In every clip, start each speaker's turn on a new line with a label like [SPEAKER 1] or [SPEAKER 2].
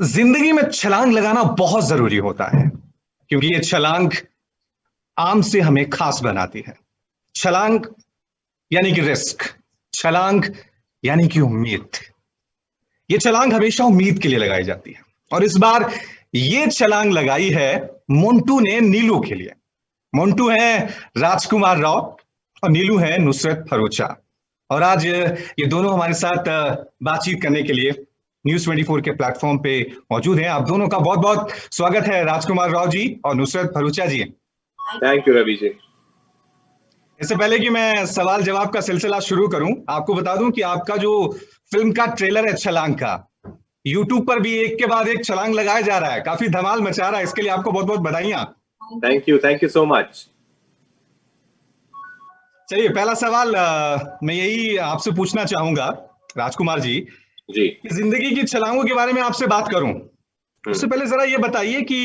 [SPEAKER 1] जिंदगी में छलांग लगाना बहुत जरूरी होता है, क्योंकि ये छलांग आम से हमें खास बनाती है। छलांग यानी कि रिस्क, छलांग यानी कि उम्मीद। ये छलांग हमेशा उम्मीद के लिए लगाई जाती है, और इस बार ये छलांग लगाई है मोंटू ने नीलू के लिए। मोंटू है राजकुमार राव और नीलू है नुसरत भरूचा। और आज ये दोनों हमारे साथ बातचीत करने के लिए न्यूज 24 के प्लेटफॉर्म पे मौजूद हैं। आप दोनों का बहुत बहुत स्वागत है, राजकुमार राव जी और नुसरत भरूचा जी।
[SPEAKER 2] Thank you Ravi ji.
[SPEAKER 1] इससे पहले कि मैं सवाल जवाब का सिलसिला शुरू करूं, आपको बता दूं कि आपका जो फिल्म का ट्रेलर है छलांग का, यूट्यूब पर भी एक के बाद एक छलांग लगाया जा रहा है, काफी धमाल मचा रहा है। इसके लिए आपको बहुत बहुत बधाइयां।
[SPEAKER 2] Thank you so much.
[SPEAKER 1] चलिए, पहला सवाल मैं यही आपसे पूछना चाहूंगा राजकुमार जी,
[SPEAKER 2] जी।
[SPEAKER 1] कि जिंदगी की छलांगों के बारे में आपसे बात करूं। उससे पहले जरा ये बताइए कि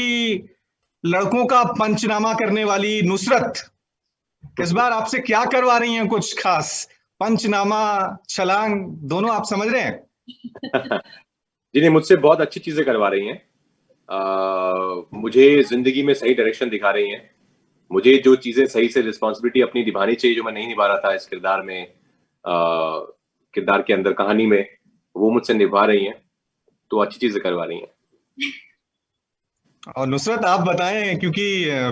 [SPEAKER 1] लड़कों का पंचनामा करने वाली नुसरत इस बार आपसे क्या करवा रही हैं? कुछ खास पंचनामा, छलांग, दोनों आप समझ रहे हैं?
[SPEAKER 2] जी नहीं, मुझसे बहुत अच्छी चीजें करवा रही हैं। मुझे जिंदगी में सही डायरेक्शन दिखा रही हैं। मुझे जो चीजें सही से रिस्पॉन्सिबिलिटी अपनी निभानी चाहिए, जो मैं नहीं निभा रहा था इस किरदार में, किरदार के अंदर, कहानी में, वो मुझसे निभा रही हैं। तो अच्छी चीजें करवा रही हैं।
[SPEAKER 1] और नुसरत आप बताएं, क्योंकि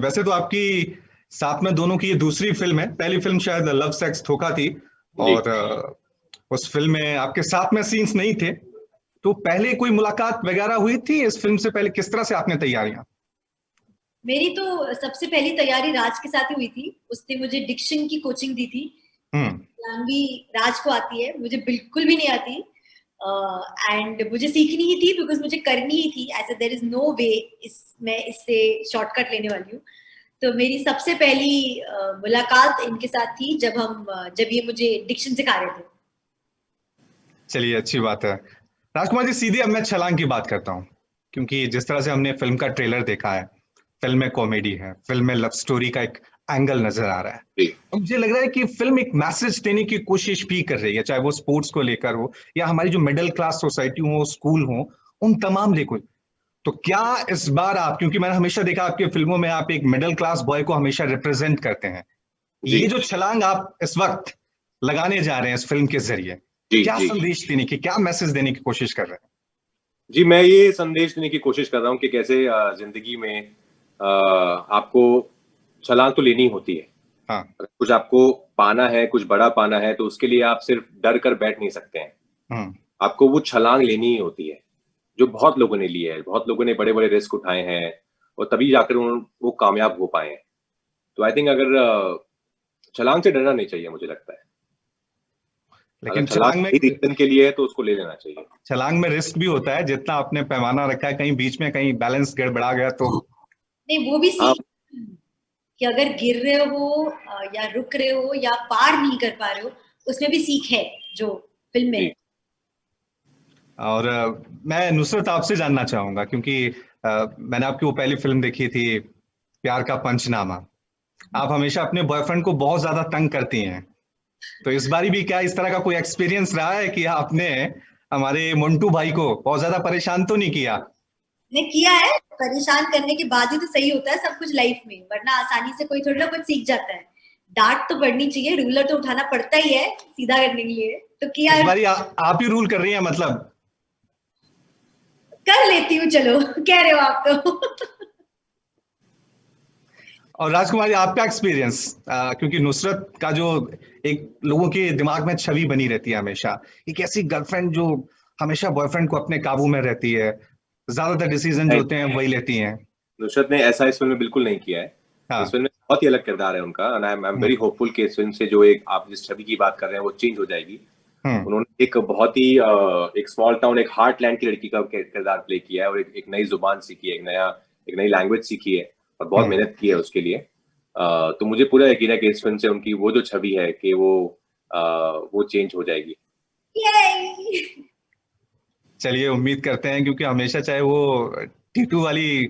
[SPEAKER 1] वैसे तो आपकी साथ में दोनों की ये दूसरी फिल्म है। पहली फिल्म शायद लव सेक्स धोखा थी,
[SPEAKER 2] जी।
[SPEAKER 1] और उस फिल्म में आपके साथ में सीन्स नहीं थे। तो पहले कोई मुलाकात वगैरह हुई थी इस फिल्म से पहले? किस तरह से आपने तैयारियां?
[SPEAKER 3] मेरी तो सबसे पहली तैयारी राज के साथ ही हुई थी। उसने मुझे डिक्शन की कोचिंग दी थी। भी राज को आती है, मुझे बिल्कुल भी नहीं आती। एंड मुझे सीखनी ही थी, बिकॉज मुझे करनी ही थी। ऐसे देयर इज नो वे मैं इससे शॉर्टकट लेने वाली हूँ। तो मेरी सबसे पहली मुलाकात इनके साथ थी, जब ये मुझे डिक्शन सिखा रहे थे।
[SPEAKER 1] चलिए, अच्छी बात है। राजकुमार जी, सीधे अब मैं छलांग की बात करता हूँ, क्योंकि जिस तरह से हमने फिल्म का ट्रेलर देखा है, फिल्म में कॉमेडी है, फिल्म में लव स्टोरी का एक एंगल नजर आ रहा है।
[SPEAKER 2] जी।
[SPEAKER 1] मुझे लग रहा है कि फिल्म एक मैसेज देने की कोशिश भी कर रही है, चाहे वो स्पोर्ट्स को लेकर हो या हमारी जो मिडिल क्लास सोसाइटी हो, स्कूल हो, उन तमाम लेकर। तो क्या इस बार आप, क्योंकि मैंने हमेशा देखा आपकी फिल्मों में आप एक मिडिल क्लास बॉय को हमेशा रिप्रेजेंट करते हैं,
[SPEAKER 2] जी।
[SPEAKER 1] ये जो छलांग आप इस वक्त लगाने जा रहे हैं इस फिल्म के जरिए,
[SPEAKER 2] जी।
[SPEAKER 1] क्या
[SPEAKER 2] जी।
[SPEAKER 1] संदेश देने की, क्या मैसेज देने की कोशिश कर रहे हैं?
[SPEAKER 2] जी, मैं ये संदेश देने की कोशिश कर रहा हूँ कि कैसे जिंदगी में आपको छलांग तो लेनी होती है।
[SPEAKER 1] हाँ।
[SPEAKER 2] अगर कुछ आपको पाना है, कुछ बड़ा पाना है, तो उसके लिए आप सिर्फ डर कर बैठ नहीं सकते हैं। आपको वो छलांग लेनी ही होती है, जो बहुत लोगों ने ली है। बहुत लोगों ने बड़े-बड़े रिस्क उठाए हैं, और तभी जाकर वो कामयाब हो पाए हैं। तो आई थिंक अगर छलांग से डरना नहीं चाहिए, मुझे लगता है। अगर
[SPEAKER 1] लेकिन
[SPEAKER 2] छलांग सही रीज़न के लिए है, तो उसको ले लेना चाहिए।
[SPEAKER 1] छलांग में रिस्क भी होता है। जितना आपने पैमाना रखा है, कहीं बीच में कहीं बैलेंस गड़बड़ा गया तो?
[SPEAKER 3] नहीं, वो भी
[SPEAKER 2] हाँ।
[SPEAKER 3] सीख कि अगर गिर रहे हो या रुक रहे हो या पार नहीं कर पा रहे हो, उसमें भी सीख है जो फिल्म में है।
[SPEAKER 1] और मैं नुसरत आपसे जानना चाहूंगा, क्योंकि मैंने आपकी वो पहली फिल्म देखी थी, प्यार का पंचनामा। आप हमेशा अपने बॉयफ्रेंड को बहुत ज्यादा तंग करती हैं, तो इस बारी भी क्या इस तरह का कोई एक्सपीरियंस रहा है कि आपने हमारे मंटू भाई को बहुत ज्यादा परेशान तो नहीं किया?
[SPEAKER 3] ने किया है। परेशान करने के बाद ही तो सही होता है सब कुछ लाइफ में, वरना आसानी से कोई थोड़ी ना कुछ सीख जाता है। डांट तो पड़नी चाहिए, रूलर तो उठाना पड़ता ही है सीधा करने के लिए। तो किया
[SPEAKER 1] इस
[SPEAKER 3] है।
[SPEAKER 1] बारी आप ही रूल कर रही हैं मतलब?
[SPEAKER 3] कर लेती हूँ, चलो कह रहे हो आप तो।
[SPEAKER 1] और राजकुमारी, आपका एक्सपीरियंस, क्योंकि नुसरत का जो एक लोगों के दिमाग में छवि बनी रहती है हमेशा, एक ऐसी गर्लफ्रेंड जो हमेशा बॉयफ्रेंड को अपने काबू में रहती है, ज्यादातर डिसीजन जो होते हैं वही लेती हैं।
[SPEAKER 2] नुसरत ने ऐसा इस फिल्म में बिल्कुल नहीं किया है। इस फिल्म में बहुत ही अलग किरदार है उनका, and I am very hopeful कि इस फिल्म से जो एक आप जिस छवि की बात कर रहे हैं वो चेंज हो जाएगी। उन्होंने एक बहुत ही एक स्मॉल टाउन, एक हार्टलैंड की लड़की का किरदार प्ले किया है, और एक नई जुबान सीखी है, एक नई लैंग्वेज सीखी है, और बहुत मेहनत की है उसके लिए। तो मुझे पूरा यकीन है कि इस फिल्म से उनकी वो जो छवि है कि वो चेंज हो जाएगी।
[SPEAKER 1] चलिए, उम्मीद करते हैं, क्योंकि हमेशा चाहे वो टीटू वाली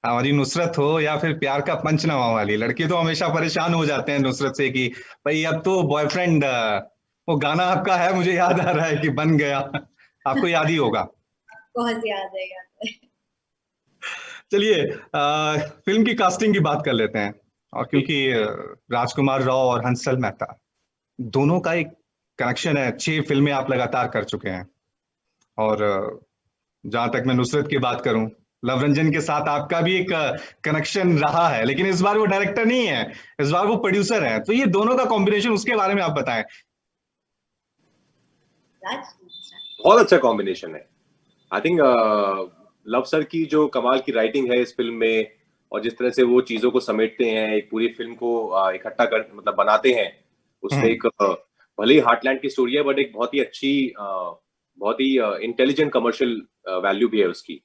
[SPEAKER 1] हमारी नुसरत हो या फिर प्यार का पंचनामा वाली, लड़के तो हमेशा परेशान हो जाते हैं नुसरत से कि भाई अब तो बॉयफ्रेंड, वो गाना आपका है, मुझे याद आ रहा है कि बन गया। आपको याद ही होगा।
[SPEAKER 3] बहुत याद है, याद है।
[SPEAKER 1] चलिए फिल्म की कास्टिंग की बात कर लेते हैं। और क्योंकि राजकुमार राव और हंसल मेहता दोनों का एक कनेक्शन है, 6 फिल्में आप लगातार कर चुके हैं। और जहां तक मैं नुसरत की बात करूं, लव रंजन के साथ आपका भी एक कनेक्शन रहा है, लेकिन इस बार वो डायरेक्टर नहीं है, इस बार वो प्रोड्यूसर है। तो ये दोनों का कॉम्बिनेशन, उसके बारे में आप बताएं।
[SPEAKER 2] बहुत अच्छा कॉम्बिनेशन है। आई थिंक लव सर की जो कमाल की राइटिंग है इस फिल्म में, और जिस तरह से वो चीजों को समेटते हैं, एक पूरी फिल्म को इकट्ठा कर मतलब बनाते हैं। उसमें एक भले ही हार्टलैंड की स्टोरी है, बट एक बहुत ही अच्छी बहुत ही इंटेलिजेंट कमर्शियल वैल्यू भी है उसकी।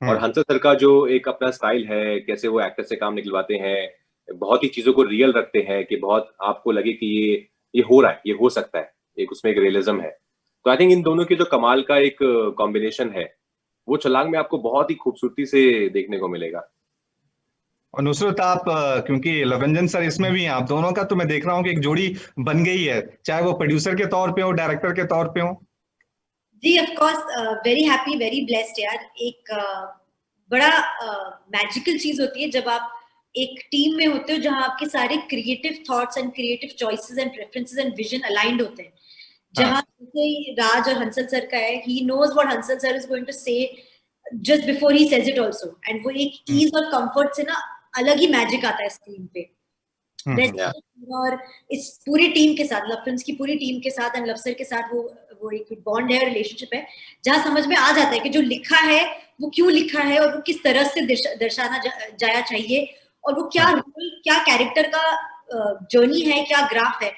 [SPEAKER 2] और हंसल सर का जो एक अपना स्टाइल है, कैसे वो एक्टर से काम निकलवाते हैं, बहुत ही चीजों को रियल रखते हैं कि बहुत आपको लगे कि ये हो रहा है, ये हो सकता है, एक उसमें एक रियलिज्म है। तो आई थिंक इन दोनों की जो कमाल का एक कॉम्बिनेशन है, वो छलांग में आपको बहुत ही खूबसूरती से देखने को मिलेगा।
[SPEAKER 1] और नुसरत आप क्योंकि लवरंजन सर इसमें भी हैं, आप दोनों का तो मैं देख रहा हूँ कि एक जोड़ी बन गई है, चाहे वो प्रोड्यूसर के तौर पे हो, डायरेक्टर के तौर पे हो।
[SPEAKER 3] जी of course, very happy, very blessed यार। एक बड़ा मैजिकल चीज होती है जब आप एक टीम में होते हो जहां आपके सारे creative thoughts and creative choices and preferences and vision aligned होते हैं। जहां राज और हंसल सर का है, he knows what Hansal sir is going to say just before he says it also, and वो एक ईज और कंफर्ट से ना अलग ही मैजिक आता है स्क्रीन पे। और इस पूरी टीम के साथ, लव फिल्म्स की पूरी टीम के साथ एंड लव सर के साथ वो एक बॉन्ड है, रिलेशनशिप है, जहां समझ में आ जाता है कि जो लिखा है वो क्यों लिखा है और वो किस तरह से दर्शाना जाया चाहिए, और वो क्या रोल, क्या कैरेक्टर का जर्नी है, क्या ग्राफ है।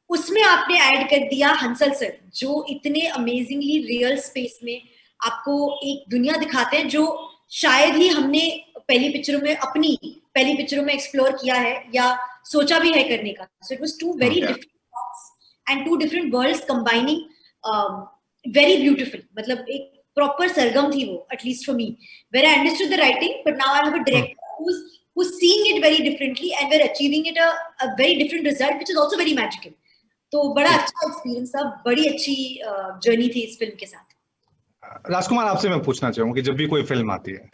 [SPEAKER 3] उसमें आपने ऐड कर दिया हंसल सर, जो इतने अमेजिंगली रियल स्पेस में आपको एक दुनिया दिखाते हैं जो शायद ही हमने अपनी पहली पिक्चरों में एक्सप्लोर किया है या सोचा भी है करने का। So it was two very different thoughts and two different worlds combining very beautiful. मतलब एक प्रॉपर सरगम थी वो, at least for me, where I understood the writing, but now I have a director who's seeing it very differently and we're achieving it a very different result, which is also very magical. तो बड़ा अच्छा experience था, बड़ी अच्छी journey थी इस film के साथ।
[SPEAKER 1] राजकुमार, आपसे मैं पूछना चाहूंगा कि जब भी कोई फिल्म आती है,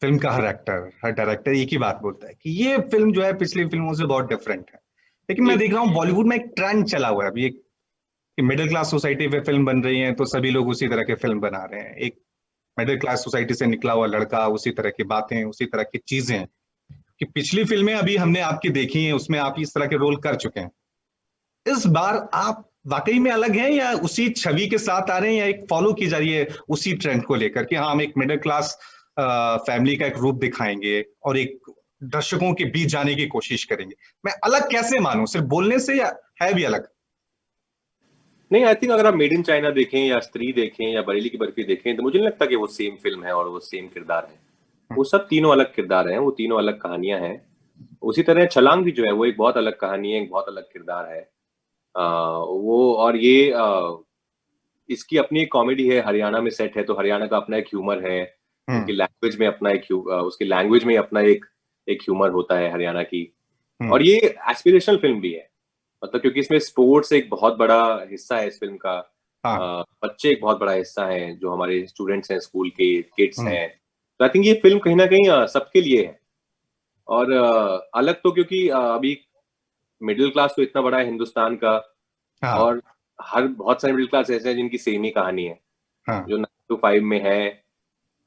[SPEAKER 1] फिल्म का हर एक्टर, हर डायरेक्टर एक ही बात बोलता है कि ये फिल्म जो है पिछली फिल्मों से बहुत डिफरेंट है। लेकिन मैं देख रहा हूँ बॉलीवुड में एक ट्रेंड चला हुआ है अभी, एक मिडिल क्लास सोसाइटी पे फिल्म बन रही है तो सभी लोग उसी तरह के फिल्म बना रहे हैं। एक मिडिल क्लास सोसाइटी से निकला हुआ लड़का, उसी तरह की बातें, उसी तरह की चीजें कि पिछली फिल्में अभी हमने आपकी देखी हैं, उसमें आप इस तरह के रोल कर चुके हैं। इस बार आप वाकई में अलग हैं या उसी छवि के साथ आ रहे हैं, या एक फॉलो की जा रही है उसी ट्रेंड को लेकर कि हाँ हम एक मिडिल क्लास फैमिली का एक रूप दिखाएंगे और एक दर्शकों के बीच जाने की कोशिश करेंगे? मैं अलग कैसे मानूं, सिर्फ बोलने से या है भी अलग?
[SPEAKER 2] नहीं, आई थिंक अगर आप मेड इन चाइना देखें या स्त्री देखें या बरेली की बर्फी देखें, तो मुझे नहीं लगता कि वो सेम फिल्म है और वो सेम किरदार है। वो सब तीनों अलग किरदार हैं, वो तीनों अलग कहानियां हैं। उसी तरह छलांग भी जो है वो एक बहुत अलग कहानी है, एक बहुत अलग किरदार है। वो और ये इसकी अपनी एक कॉमेडी है, हरियाणा में सेट है तो हरियाणा का अपना एक ह्यूमर है, उनकी लैंग्वेज में अपना एक उसकी लैंग्वेज में अपना एक ह्यूमर होता है हरियाणा की। और ये एस्पिरेशनल फिल्म भी है, मतलब क्योंकि इसमें स्पोर्ट्स एक बहुत बड़ा हिस्सा है इस फिल्म का। बच्चे एक बहुत बड़ा हिस्सा है, जो हमारे स्टूडेंट्स हैं, स्कूल के किड्स हैं। तो आई थिंक ये फिल्म कहीं ना कहीं सबके लिए है। और अलग तो क्योंकि अभी मिडिल क्लास तो इतना बड़ा है हिंदुस्तान का, और हर बहुत सारे मिडिल क्लास ऐसे हैं जिनकी सेम ही कहानी है, जो 9 to 5 में है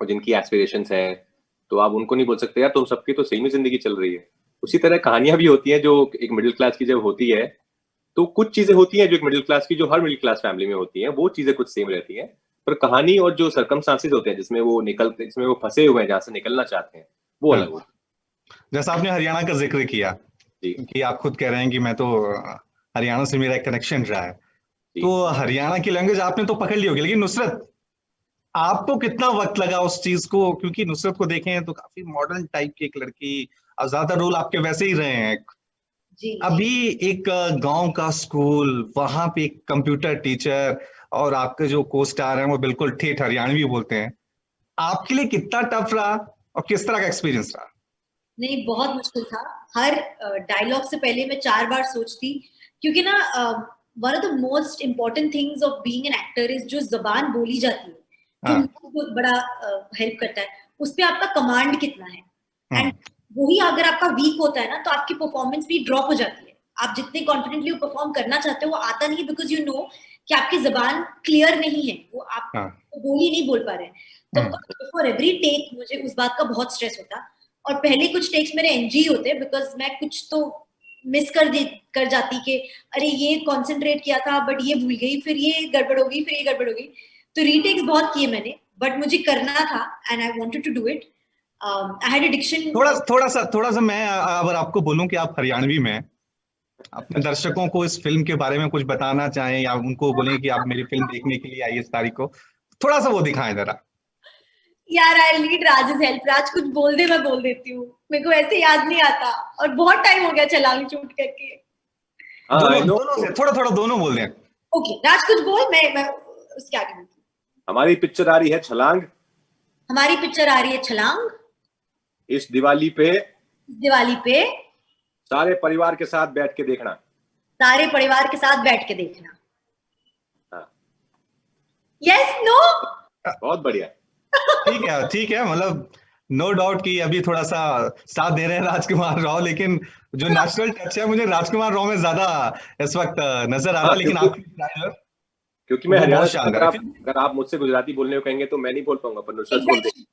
[SPEAKER 2] और जिनकी एस्पिरेशंस हैं। तो आप उनको नहीं बोल सकते यार तुम सबकी तो सेम ही जिंदगी चल रही है। उसी तरह कहानियां भी होती हैं जो एक मिडिल क्लास की जब होती है, तो कुछ चीजें होती हैं जो एक मिडिल क्लास की, जो हर मिडिल क्लास फैमिली में होती हैं, वो चीजें कुछ सेम रहती हैं। पर कहानी और जो सर्कमस्टांसेस होते हैं जिसमें वो फंसे हुए हैं, जहां से निकलना चाहते हैं, वो अलग होती है।
[SPEAKER 1] जैसा आपने हरियाणा का जिक्र किया कि आप खुद कह रहे हैं कि मैं तो हरियाणा से मेरा एक कनेक्शन रहा है, तो हरियाणा की लैंग्वेज आपने तो पकड़ ली होगी, लेकिन नुसरत आपको कितना वक्त लगा उस चीज को? क्योंकि नुसरत को देखें तो काफी मॉडर्न टाइप की एक लड़की, और ज्यादा रोल आपके वैसे ही रहे हैं। अभी एक गांव का स्कूल, वहां पे एक कंप्यूटर टीचर, और आपके जो को स्टार हैं वो बिल्कुल ठेठ हरियाणवी बोलते हैं। आपके लिए कितना टफ रहा और किस तरह का एक्सपीरियंस रहा?
[SPEAKER 3] नहीं, बहुत मुश्किल था। हर डायलॉग से पहले मैं 4 बार सोचती, क्योंकि ना one of the most important things of being an actor is जो जबान बोली जाती है, जो मुझे बड़ा हेल्प करता है। उस पे आपका कमांड कितना है। एंड वही अगर आपका वीक होता है ना, तो आपकी परफॉर्मेंस भी ड्रॉप हो जाती है। आप जितने कॉन्फिडेंटली परफॉर्म करना चाहते हो वो आता नहीं, बिकॉज यू नो कि आपकी जबान क्लियर नहीं है, वो आप बोल ही नहीं बोल पा रहे हैं। तो फॉर एवरी टेक मुझे उस बात का बहुत स्ट्रेस होता, और पहले कुछ टेक्स मेरे एनजी होते, बिकॉज मैं कुछ तो मिस कर जाती कि अरे ये कंसंट्रेट किया था बट ये भूल गई, फिर ये गड़बड़ हो गई, फिर ये गड़बड़ हो गई। तो रीटेक्स बहुत किए मैंने, बट मुझे करना था and I wanted to do it. I had addiction.
[SPEAKER 1] थोड़ा सा मैं अगर आपको बोलूं कि आप हरियाणवी में अपने दर्शकों को इस फिल्म के बारे में कुछ बताना चाहें, या उनको बोलें कि आप मेरी फिल्म देखने के लिए आइए इस तारीख को, थोड़ा सा वो दिखाएं जरा।
[SPEAKER 3] यार आई नीड राज's हेल्प। राज कुछ बोल दे, मैं बोल देती हूँ, मेरे को ऐसे याद नहीं आता, और बहुत टाइम हो गया छलांग शूट करके।
[SPEAKER 1] दोनों से थोड़ा दोनों बोल दें।
[SPEAKER 3] ओके राज कुछ बोल, मैं उसके आगे बोलती हूँ।
[SPEAKER 2] हमारी पिक्चर आ रही है छलांग।
[SPEAKER 3] हमारी पिक्चर आ रही है छलांग।
[SPEAKER 2] इस दिवाली पे सारे परिवार के साथ बैठ के देखना।
[SPEAKER 3] सारे परिवार के साथ बैठ के देखना।
[SPEAKER 2] हाँ।
[SPEAKER 3] Yes no.
[SPEAKER 2] बहुत बढ़िया।
[SPEAKER 1] ठीक है, मतलब नो डाउट कि अभी थोड़ा सा साथ दे रहे हैं राजकुमार राव, लेकिन जो नेचुरल टच है मुझे राजकुमार राव में ज्यादा इस वक्त नजर आ रहा है। लेकिन आपकी
[SPEAKER 2] क्योंकि मैं हरियाणा से, अगर आप मुझसे गुजराती बोलने को कहेंगे तो मैं नहीं बोल पाऊंगा, पर नुसरत बोल देंगे।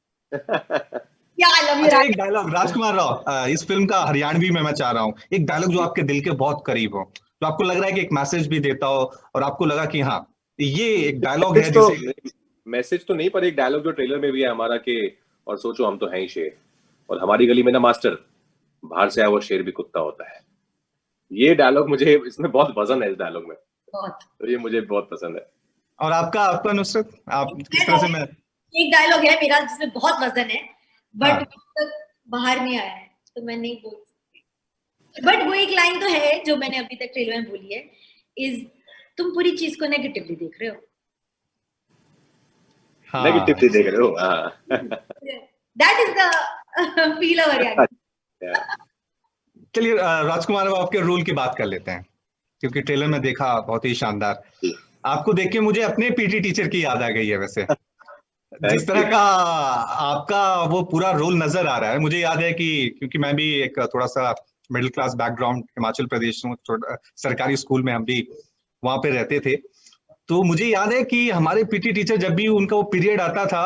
[SPEAKER 1] अच्छा, एक डायलॉग राजकुमार राव, इस फिल्म का हरियाणवी में मैं चाह रहा हूँ एक डायलॉग जो आपके दिल के बहुत करीब हो, तो आपको लग रहा है कि एक मैसेज भी देता हो, और आपको लगा कि हाँ ये एक डायलॉग है जिसे
[SPEAKER 2] मैसेज तो नहीं, पर एक डायलॉग जो ट्रेलर में भी है हमारा के, और सोचो हम तो हैं ही शेर, और हमारी गली में ना मास्टर, बाहर से आया वो शेर भी कुत्ता होता है। ये डायलॉग मुझे, इसमें बहुत वजन है इस डायलॉग में, तो ये मुझे बहुत पसंद है।
[SPEAKER 1] और आपका नुसरत, आप किस तरह से? मैं
[SPEAKER 3] एक डायलॉग है मेरा जिसमें बहुत वजन है, बट तक बाहर नहीं आया है, तो मैं नहीं बोल सकती। बट वो एक लाइन तो है जो मैंने अभी तक ट्रेलर में बोली है, इज तुम पूरी चीज को नेगेटिवली देख रहे हो।
[SPEAKER 2] हाँ, नेगेटिवली देख रहे हो।
[SPEAKER 3] That is the feel of Haryana.
[SPEAKER 1] चलिए राजकुमार, अब आपके रोल की बात कर लेते हैं, क्योंकि ट्रेलर में देखा बहुत ही शानदार। आपको देख के मुझे अपने पीटी टीचर की याद आ गई है। वैसे जिस तरह का आपका वो पूरा रोल नजर आ रहा है, मुझे याद है कि क्योंकि मैं भी एक थोड़ा सा middle class background, Himachal Pradesh में सरकारी स्कूल में हम भी वहां पे रहते थे, तो मुझे याद है कि हमारे पीटी टीचर जब भी उनका वो पीरियड आता था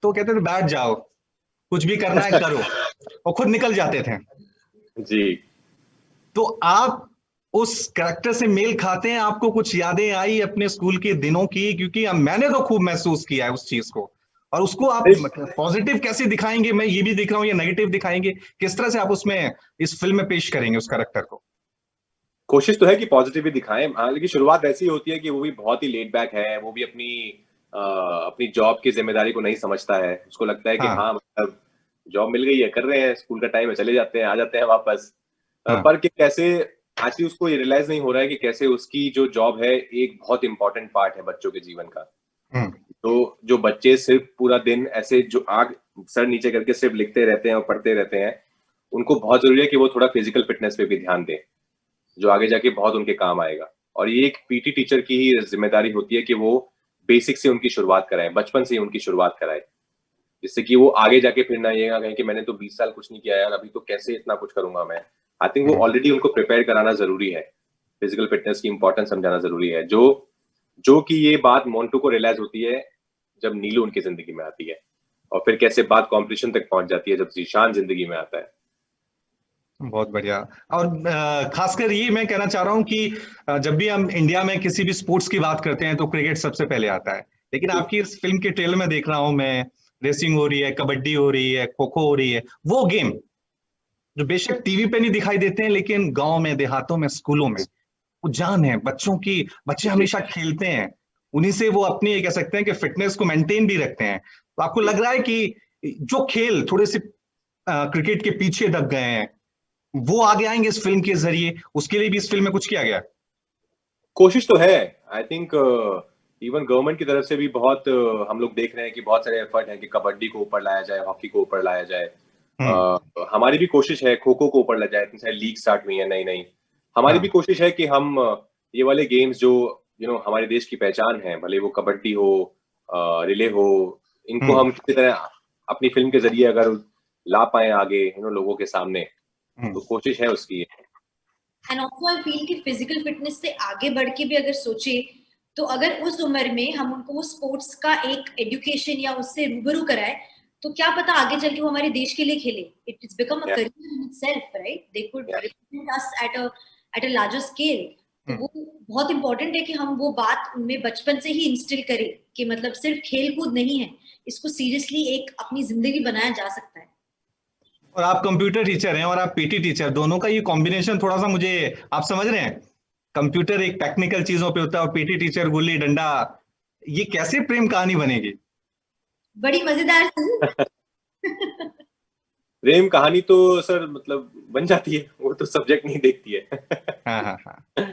[SPEAKER 1] तो कहते थे बैठ जाओ, कुछ भी करना है करो, और खुद निकल जाते थे
[SPEAKER 2] जी।
[SPEAKER 1] तो आप उस कैरेक्टर से मेल खाते हैं? आपको कुछ यादें आई अपने स्कूल के दिनों की? क्योंकि मैंने तो खूब महसूस किया है उस चीज को, और उसको आप पॉजिटिव कैसे दिखाएंगे, मैं ये भी दिख रहा हूँ, या नेगेटिव दिखाएंगे, किस तरह से आप उसमें इस फिल्म में पेश करेंगे उस कैरेक्टर को?
[SPEAKER 2] कोशिश तो है कि पॉजिटिव भी दिखाएं, लेकिन शुरुआत ऐसी होती है कि वो भी बहुत ही लेट बैक है, वो भी अपनी जॉब की जिम्मेदारी को नहीं समझता है। उसको लगता है कि हाँ मतलब जॉब मिल गई है, कर रहे हैं, स्कूल का टाइम है, चले जाते हैं, आ जाते हैं वापस। पर कि कैसे आज उसको ये रियलाइज नहीं हो रहा है कि कैसे उसकी जो जॉब है एक बहुत इंपॉर्टेंट पार्ट है बच्चों के जीवन का। तो जो बच्चे सिर्फ पूरा दिन ऐसे जो आग सर नीचे करके सिर्फ लिखते रहते हैं और पढ़ते रहते हैं, उनको बहुत जरूरी है कि वो थोड़ा फिजिकल फिटनेस पे भी ध्यान दें, जो आगे जाके बहुत उनके काम आएगा। और ये एक पीटी टीचर की ही जिम्मेदारी होती है कि वो बेसिक से उनकी शुरुआत कराए, बचपन से ही उनकी शुरुआत कराए, जिससे कि वो आगे जाके फिर ना ये कहें कि मैंने तो 20 साल कुछ नहीं किया यार, अभी तो कैसे इतना कुछ करूंगा मैं। आई थिंक वो ऑलरेडी उनको प्रिपेयर कराना जरूरी है, फिजिकल फिटनेस की इंपॉर्टेंस समझाना जरूरी है, जो कि ये बात मोंटू को रियलाइज होती है जब नीलू उनकी जिंदगी में आती है, और फिर कैसे बात कॉम्पिटिशन तक पहुंच जाती है जब जीशान जिंदगी में आता है।
[SPEAKER 1] बहुत बढ़िया। और खासकर ये मैं कहना चाह रहा हूँ कि जब भी हम इंडिया में किसी भी स्पोर्ट्स की बात करते हैं तो क्रिकेट सबसे पहले आता है, लेकिन आपकी इस फिल्म के ट्रेलर में देख रहा हूं मैं, रेसिंग हो रही है, कबड्डी हो रही है, खो खो हो रही है, वो गेम जो बेशक टीवी पे नहीं दिखाई देते हैं लेकिन गांव में, देहातों में, स्कूलों में वो जान है बच्चों की। बच्चे हमेशा खेलते हैं, उन्हीं से वो अपनी ये कह सकते हैं कि फिटनेस को मेंटेन भी रखते हैं। तो आपको लग रहा है कि जो खेल थोड़े से क्रिकेट के पीछे दब गए हैं वो आगे आएंगे इस फिल्म के जरिए? उसके लिए भी इस फिल्म में कुछ किया गया? कोशिश
[SPEAKER 2] तो है। आई थिंक इवन गवर्नमेंट की तरफ से भी बहुत हम लोग देख रहे हैं कि बहुत सारे एफर्ट है कि कबड्डी को ऊपर लाया जाए, हॉकी को ऊपर लाया जाए। हमारी भी कोशिश है खो खो को ऊपर लाया जाए, इतनी सारी लीग स्टार्ट हुई है नई नई। हमारी भी कोशिश है कि हम ये वाले गेम्स जो हमारे देश की पहचान है, भले वो कबड्डी हो, रिले हो, इनको हम किसी तरह अपनी फिल्म के जरिए अगर ला पाए आगे लोगों के सामने, तो कोशिश है उसकी।
[SPEAKER 3] एंड ऑल्सो आई फील कि फिजिकल फिटनेस से आगे बढ़ के भी अगर सोचे तो अगर उस उम्र में हम उनको वो स्पोर्ट्स का एक एजुकेशन या उससे रूबरू कराए तो क्या पता आगे चल के वो हमारे देश के लिए खेले। It is become a career in itself, right? They could represent us at a larger scale. तो वो बहुत इंपॉर्टेंट है कि हम वो बात उनमें बचपन से ही इंस्टिल करें कि मतलब सिर्फ खेल कूद नहीं है, इसको सीरियसली एक अपनी जिंदगी बनाया जा सकता है।
[SPEAKER 1] और आप कंप्यूटर टीचर हैं और आप पीटी टीचर, दोनों का ये कॉम्बिनेशन थोड़ा सा मुझे, आप समझ रहे हैं, कंप्यूटर एक टेक्निकल चीजों पे होता है और पीटी टीचर गुल्ली डंडा, ये कैसे प्रेम कहानी बनेगी?
[SPEAKER 3] बड़ी मजेदार
[SPEAKER 2] प्रेम कहानी तो सर मतलब बन जाती है, वो तो सब्जेक्ट नहीं देखती है।
[SPEAKER 1] हाँ हाँ हाँ।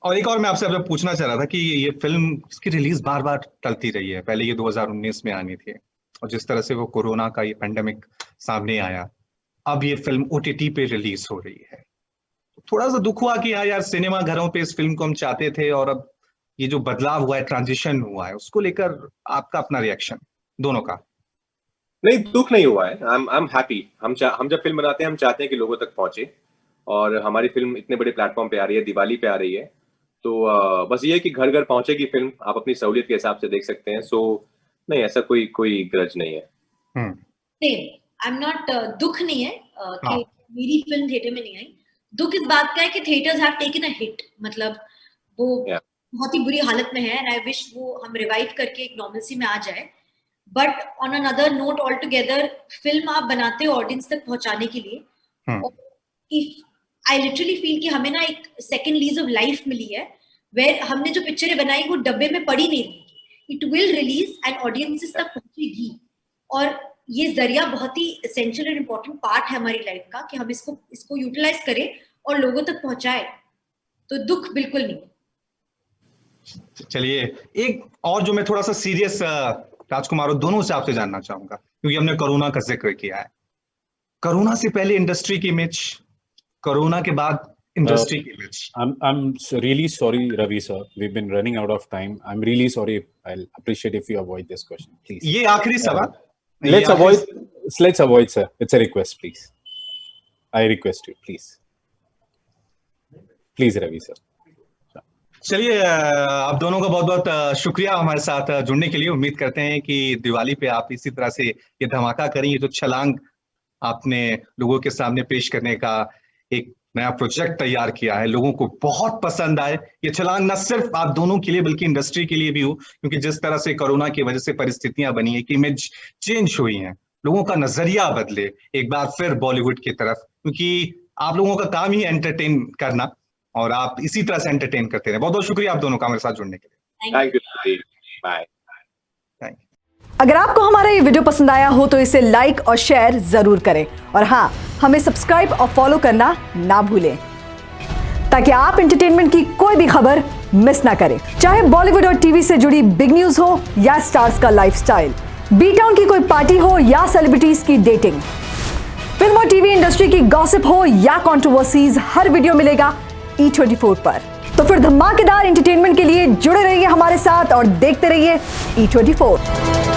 [SPEAKER 1] और एक और मैं आपसे पूछना चाह रहा था कि ये फिल्म, इसकी रिलीज बार बार टलती रही है। पहले ये 2019 में आनी थी और जिस तरह से वो कोरोना का ये पेंडेमिक सामने आया, अब ये फिल्म ओटीटी पे रिलीज हो रही है। थोड़ा सा दुख हुआ कि हाँ यार, सिनेमा घरों पे इस फिल्म को हम चाहते थे और अब ये जो बदलाव हुआ है, ट्रांजिशन हुआ है, उसको लेकर आपका अपना रिएक्शन दोनों का?
[SPEAKER 2] नहीं, दुख नहीं हुआ है। I am happy. हम जब फिल्म बनाते हैं हम चाहते हैं कि लोगों तक पहुंचे, और हमारी फिल्म इतने बड़े प्लेटफॉर्म पे आ रही है, दिवाली पे आ रही है, तो बस ये है कि घर घर पहुंचेगी फिल्म, आप अपनी सहूलियत के हिसाब से देख सकते हैं। सो नहीं, ऐसा कोई ग्रज नहीं है।
[SPEAKER 3] आई एम नॉट, दुख नहीं है कि मेरी फिल्म थिएटर में नहीं आई। दुख इस बात का है कि theatres have taken a hit, मतलब वो बहुत ही बुरी हालत में है। एंड आई विश वो हम रिवाइव करके एक नॉर्मलसी में आ जाए। But on another note all together, film आप बनाते हो ऑडियंस तक पहुंचाने के लिए, आई लिटरली फील कि हमें ना एक सेकेंड लीज ऑफ लाइफ मिली है, वेयर हमने जो पिक्चरें बनाई वो डब्बे में पड़ी नहीं रहेगी, it will release and audiences तक पहुंचेगी। और ये जरिया बहुत ही एसेंशियल एंड इम्पोर्टेंट पार्ट है हमारी लाइफ का कि हम इसको यूटिलाइज करें और लोगों तक पहुंचाए। तो दुख बिल्कुल नहीं।
[SPEAKER 1] चलिए, एक और जो मैं थोड़ा सा सीरियस राजकुमार दोनों से आपसे जानना चाहूंगा, क्योंकि हमने कोरोना का जिक्र किया है। कोरोना से पहले इंडस्ट्री की इमेज, कोरोना के बाद इंडस्ट्री की image.
[SPEAKER 4] I'm really sorry, Ravi sir. We've been running out of time. I'm really sorry. I'll appreciate if you avoid this question, please.
[SPEAKER 1] ये आखिरी सवाल।
[SPEAKER 4] Let's avoid, sir. It's a request, please. I request you, please. Please, Ravi sir.
[SPEAKER 1] चलिए, आप दोनों का बहुत बहुत शुक्रिया हमारे साथ जुड़ने के लिए। उम्मीद करते हैं कि दिवाली पे आप इसी तरह से ये धमाका करें। ये जो छलांग आपने लोगों के सामने पेश करने का एक नया प्रोजेक्ट तैयार किया है, लोगों को बहुत पसंद आए। ये छलांग न सिर्फ आप दोनों के लिए बल्कि इंडस्ट्री के लिए भी हो, क्योंकि जिस तरह से कोरोना की वजह से परिस्थितियां बनी है कि इमेज चेंज हुई हैं, लोगों का नजरिया बदले एक बार फिर बॉलीवुड की तरफ, क्योंकि आप लोगों का काम ही एंटरटेन करना और आप इसी तरह से एंटरटेन करते रहे। बहुत बहुत शुक्रिया आप दोनों का हमारे साथ जुड़ने के लिए।
[SPEAKER 2] Thank you. बाय।
[SPEAKER 5] अगर आपको हमारा ये वीडियो पसंद आया हो तो इसे लाइक और शेयर जरूर करें, और हाँ, हमें सब्सक्राइब और फॉलो करना ना भूलें, ताकि आप एंटरटेनमेंट की कोई भी खबर मिस ना करें। चाहे बॉलीवुड और टीवी से जुड़ी बिग न्यूज हो या स्टार्स का लाइफस्टाइल, बी टाउन की कोई पार्टी हो या सेलिब्रिटीज की डेटिंग, फिल्म और टीवी इंडस्ट्री की गॉसिप हो या कंट्रोवर्सीज, हर वीडियो मिलेगा E24 पर। तो फिर धमाकेदार एंटरटेनमेंट के लिए जुड़े रहिए हमारे साथ और देखते रहिए E24।